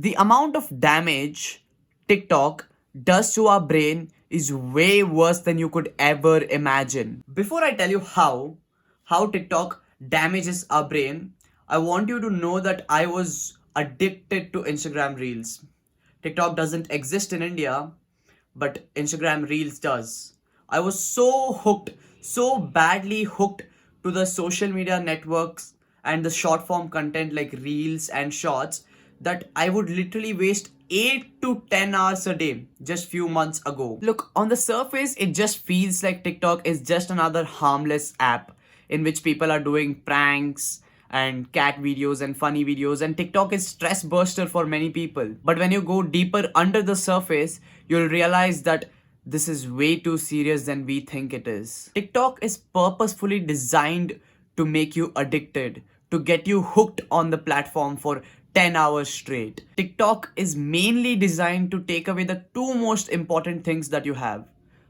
The amount of damage TikTok does to our brain is way worse than you could ever imagine. Before I tell you how TikTok damages our brain, I want you to know that I was addicted to Instagram Reels. TikTok doesn't exist in India, but Instagram Reels does. I was so hooked, so badly hooked to the social media networks and the short form content like Reels and Shorts that I would literally waste 8 to 10 hours a day just few months ago. Look, on the surface, it just feels like TikTok is just another harmless app in which people are doing pranks and cat videos and funny videos, and TikTok is stress buster for many people. But when you go deeper under the surface, you'll realize that this is way too serious than we think it is. TikTok is purposefully designed to make you addicted, to get you hooked on the platform for 10 hours straight. TikTok is mainly designed to take away the two most important things that you have: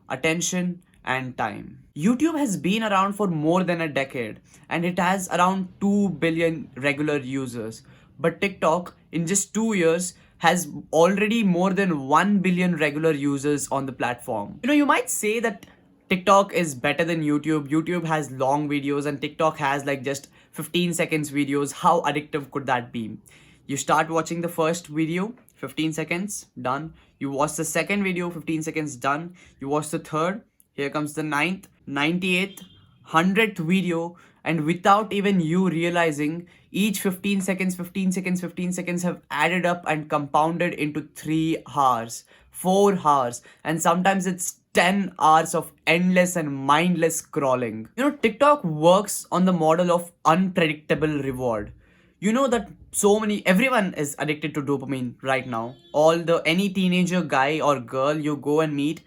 attention and time. YouTube has been around for more than a decade and it has around 2 billion regular users. But TikTok, in just 2 years, has already more than 1 billion regular users on the platform. You might say that TikTok is better than YouTube. YouTube has long videos and TikTok has like just 15 seconds videos. How addictive could that be? You start watching the first video, 15 seconds, done. You watch the second video, 15 seconds, done. You watch the third, here comes the ninth, 98th, 100th video, and without even you realizing, each 15 seconds, 15 seconds, 15 seconds have added up and compounded into 3 hours, 4 hours, and sometimes it's 10 hours of endless and mindless scrolling. TikTok works on the model of unpredictable reward. You know that everyone is addicted to dopamine right now. Any teenager guy or girl you go and meet,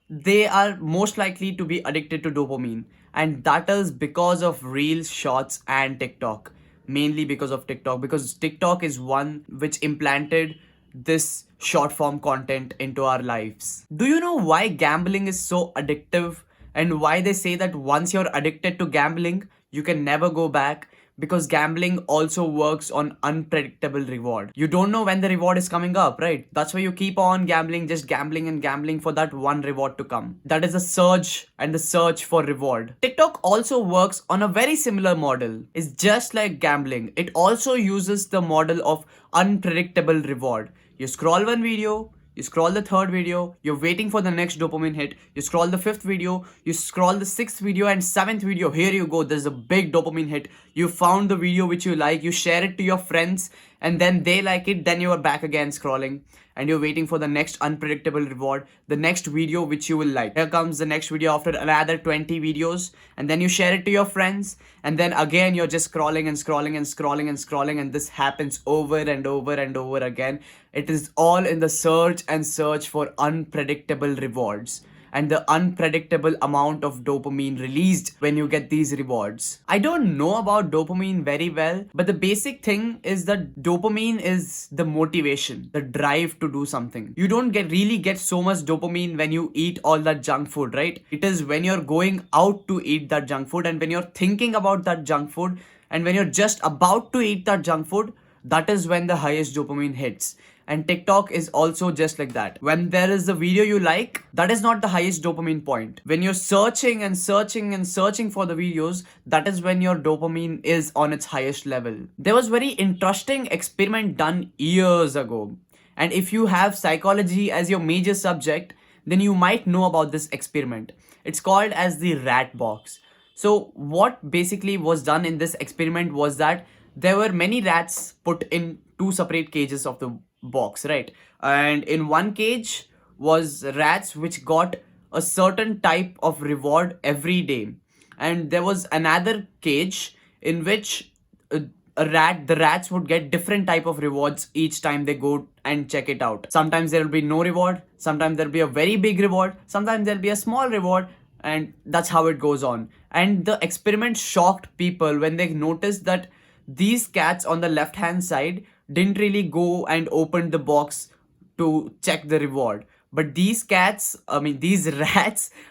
they are most likely to be addicted to dopamine, and that is because of Reels, Shorts, and TikTok. Mainly because of TikTok, because TikTok is one which implanted this short form content into our lives. Do you know why gambling is so addictive, and why they say that once you're addicted to gambling you can never go back? Because gambling also works on unpredictable reward. You don't know when the reward is coming up, right? That's why you keep on gambling, just gambling and gambling for that one reward to come. That is the surge and the search for reward. TikTok also works on a very similar model. It's just like gambling. It also uses the model of unpredictable reward. You scroll one video, you scroll the third video, you're waiting for the next dopamine hit, you scroll the fifth video, you scroll the sixth video and seventh video, here you go, there's a big dopamine hit. You found the video which you like, you share it to your friends, and then they like it, then you are back again scrolling and you're waiting for the next unpredictable reward, the next video which you will like. Here comes the next video after another 20 videos, and then you share it to your friends, and then again you're just scrolling and scrolling and scrolling and scrolling, and this happens over and over and over again. It is all in the search and search for unpredictable rewards and the unpredictable amount of dopamine released when you get these rewards. I don't know about dopamine very well, but the basic thing is that dopamine is the motivation, the drive to do something. You don't really get so much dopamine when you eat all that junk food, right? It is when you're going out to eat that junk food, and when you're thinking about that junk food, and when you're just about to eat that junk food, that is when the highest dopamine hits. And TikTok is also just like that. When there is a video you like, that is not the highest dopamine point. When you're searching and searching and searching for the videos, that is when your dopamine is on its highest level. There was very interesting experiment done years ago. And if you have psychology as your major subject, then you might know about this experiment. It's called as the rat box. So what basically was done in this experiment was that there were many rats put in two separate cages of the box, right? And in one cage was rats which got a certain type of reward every day, and there was another cage in which the rats would get different type of rewards each time they go and check it out. Sometimes there will be no reward, sometimes there'll be a very big reward, sometimes there'll be a small reward, and that's how it goes on. And the experiment shocked people when they noticed that these cats on the left hand side didn't really go and open the box to check the reward, but these rats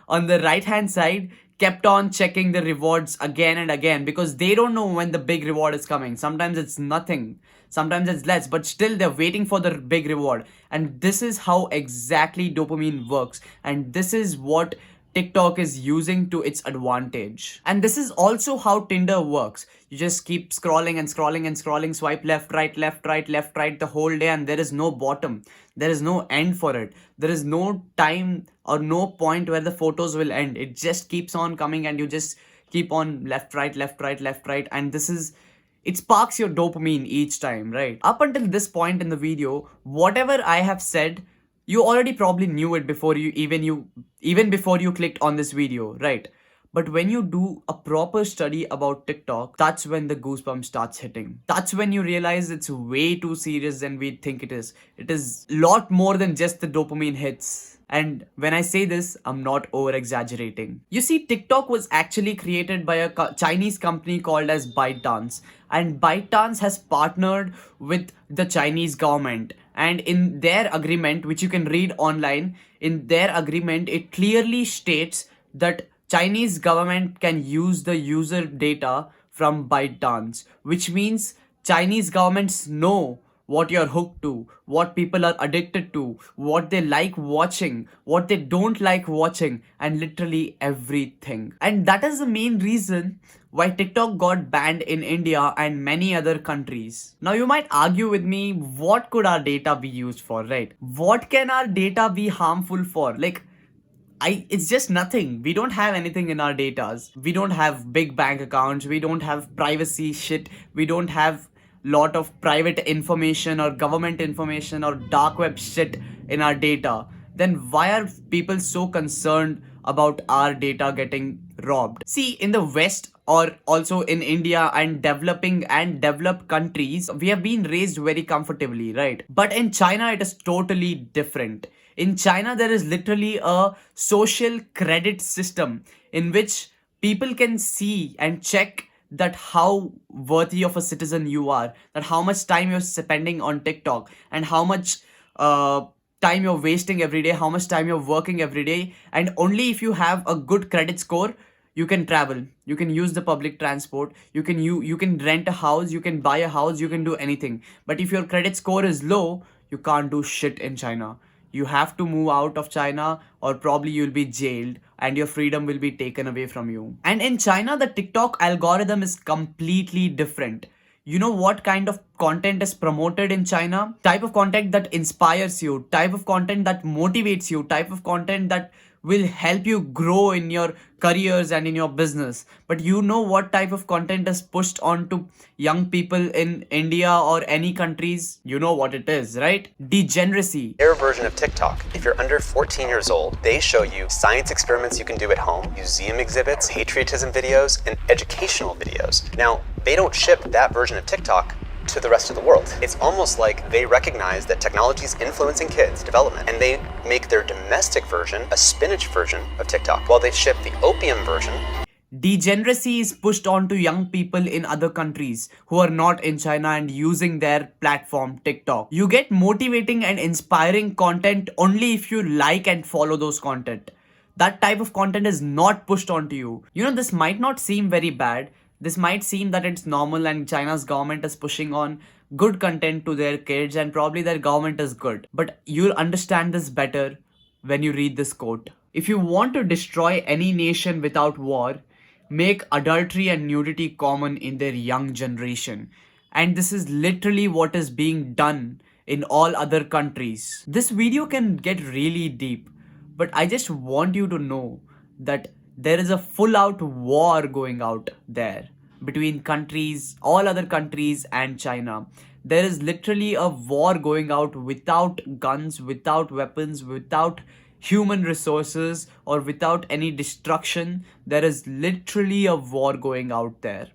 on the right hand side kept on checking the rewards again and again, because they don't know when the big reward is coming. Sometimes it's nothing, sometimes it's less, but still they're waiting for the big reward. And this is how exactly dopamine works, and this is what TikTok is using to its advantage. And this is also how Tinder works. You just keep scrolling and scrolling and scrolling, swipe left, right, left, right, left, right the whole day, and there is no bottom. There is no end for it. There is no time or no point where the photos will end. It just keeps on coming, and you just keep on left, right, left, right, left, right. And this is, it sparks your dopamine each time, right? Up until this point in the video, whatever I have said, you already probably knew it before even before you clicked on this video, right? But when you do a proper study about TikTok, that's when the goosebump starts hitting. That's when you realize it's way too serious than we think it is. It is a lot more than just the dopamine hits. And when I say this, I'm not over exaggerating. You see, TikTok was actually created by a Chinese company called as ByteDance. And ByteDance has partnered with the Chinese government. And in their agreement, which you can read online, in their agreement, it clearly states that Chinese government can use the user data from ByteDance, which means Chinese governments know what you're hooked to, what people are addicted to, what they like watching, what they don't like watching, and literally everything. And that is the main reason why TikTok got banned in India and many other countries. Now you might argue with me, what could our data be used for, right? What can our data be harmful for? Like, it's just nothing. We don't have anything in our datas. We don't have big bank accounts. We don't have privacy shit. We don't have lot of private information or government information or dark web shit in our data. Then why are people so concerned about our data getting robbed? See, in the West or also in India and developing and developed countries, we have been raised very comfortably, right? But in China, it is totally different. In China, there is literally a social credit system in which people can see and check that how worthy of a citizen you are, that how much time you're spending on TikTok, and how much time you're wasting every day, how much time you're working every day. And only if you have a good credit score, you can travel, you can use the public transport, you can rent a house, you can buy a house, you can do anything. But if your credit score is low, you can't do shit in China. You have to move out of China, or probably you'll be jailed and your freedom will be taken away from you. And in China, the TikTok algorithm is completely different. You know what kind of content is promoted in China? Type of content that inspires you, type of content that motivates you, type of content that will help you grow in your careers and in your business. But you know what type of content is pushed onto young people in India or any countries? You know what it is, right? Degeneracy. Their version of TikTok. If you're under 14 years old, they show you science experiments you can do at home, museum exhibits, patriotism videos, and educational videos. Now, they don't ship that version of TikTok to the rest of the world. It's almost like they recognize that technology is influencing kids' development, and they make their domestic version a spinach version of TikTok, while they ship the opium version. Degeneracy is pushed onto young people in other countries who are not in China and using their platform TikTok. You get motivating and inspiring content only if you like and follow those content. That type of content is not pushed onto you. You know, this might not seem very bad. This might seem that it's normal and China's government is pushing on good content to their kids and probably their government is good. But you'll understand this better when you read this quote. If you want to destroy any nation without war, make adultery and nudity common in their young generation. And this is literally what is being done in all other countries. This video can get really deep, but I just want you to know that there is a full out war going out there between countries, all other countries and China. There is literally a war going out without guns, without weapons, without human resources, or without any destruction. There is literally a war going out there.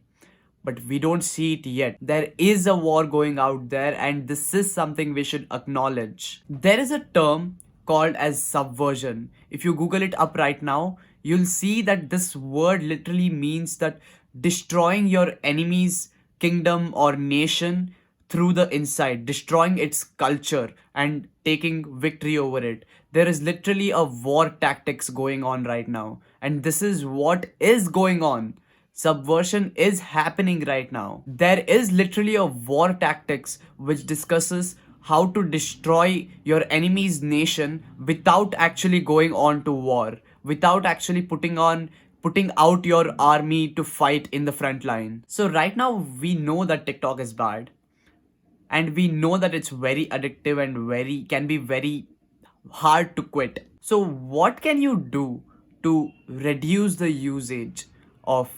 But we don't see it yet. There is a war going out there, and this is something we should acknowledge. There is a term called as subversion. If you Google it up right now, you'll see that this word literally means that destroying your enemy's kingdom or nation through the inside, destroying its culture and taking victory over it. There is literally a war tactics going on right now, and this is what is going on. Subversion is happening right now. There is literally a war tactics which discusses how to destroy your enemy's nation without actually going on to war, without actually putting out your army to fight in the front line. So right now we know that TikTok is bad, and we know that it's very addictive and very can be very hard to quit. So what can you do to reduce the usage of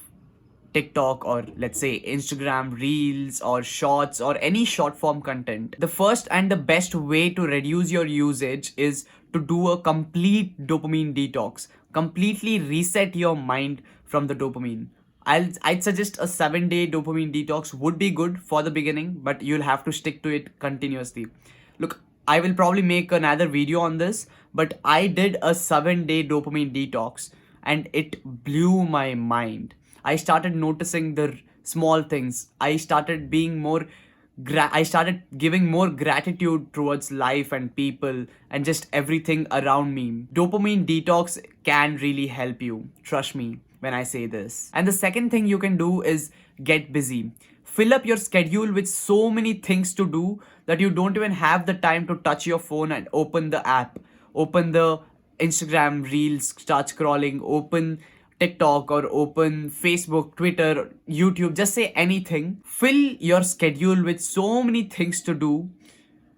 TikTok, or let's say Instagram Reels or Shorts or any short form content? The first and the best way to reduce your usage is to do a complete dopamine detox. Completely reset your mind from the dopamine. I'd suggest a 7-day dopamine detox would be good for the beginning, but you'll have to stick to it continuously. Look, I will probably make another video on this, but I did a 7-day dopamine detox and it blew my mind. I started noticing the small things. I started being more I started giving more gratitude towards life and people and just everything around me. Dopamine detox can really help you. Trust me when I say this. And the second thing you can do is get busy. Fill up your schedule with so many things to do that you don't even have the time to touch your phone and open the app, open the Instagram Reels, start scrolling, open TikTok or open Facebook, Twitter, YouTube, just say anything. Fill your schedule with so many things to do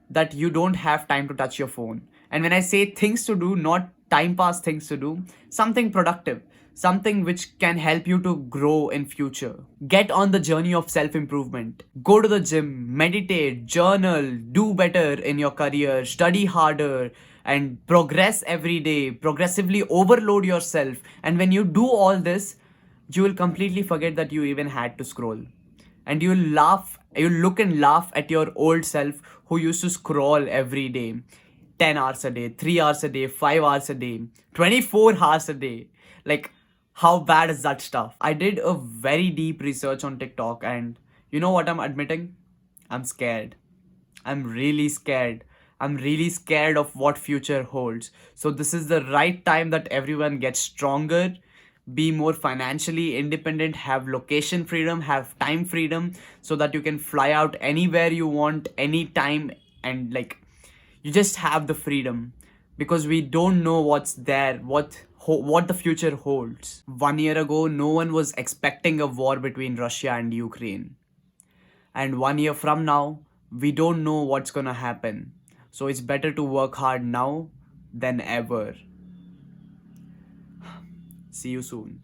that you don't have time to touch your phone. And when I say things to do, not time pass things to do, something productive, something which can help you to grow in future. Get on the journey of self improvement. Go to the gym, meditate, journal, do better in your career, study harder, and progress every day. Progressively overload yourself. And when you do all this, you will completely forget that you even had to scroll. And you'll look and laugh at your old self who used to scroll every day, 10 hours a day, 3 hours a day, 5 hours a day, 24 hours a day. Like, how bad is that stuff? I did a very deep research on TikTok, and you know what I'm admitting? I'm scared. I'm really scared. I'm really scared of what future holds. So this is the right time that everyone gets stronger, be more financially independent, have location freedom, have time freedom, so that you can fly out anywhere you want, anytime, and like you just have the freedom, because we don't know what's there, what the future holds. 1 year ago, no one was expecting a war between Russia and Ukraine. And 1 year from now, we don't know what's gonna happen. So it's better to work hard now than ever. See you soon.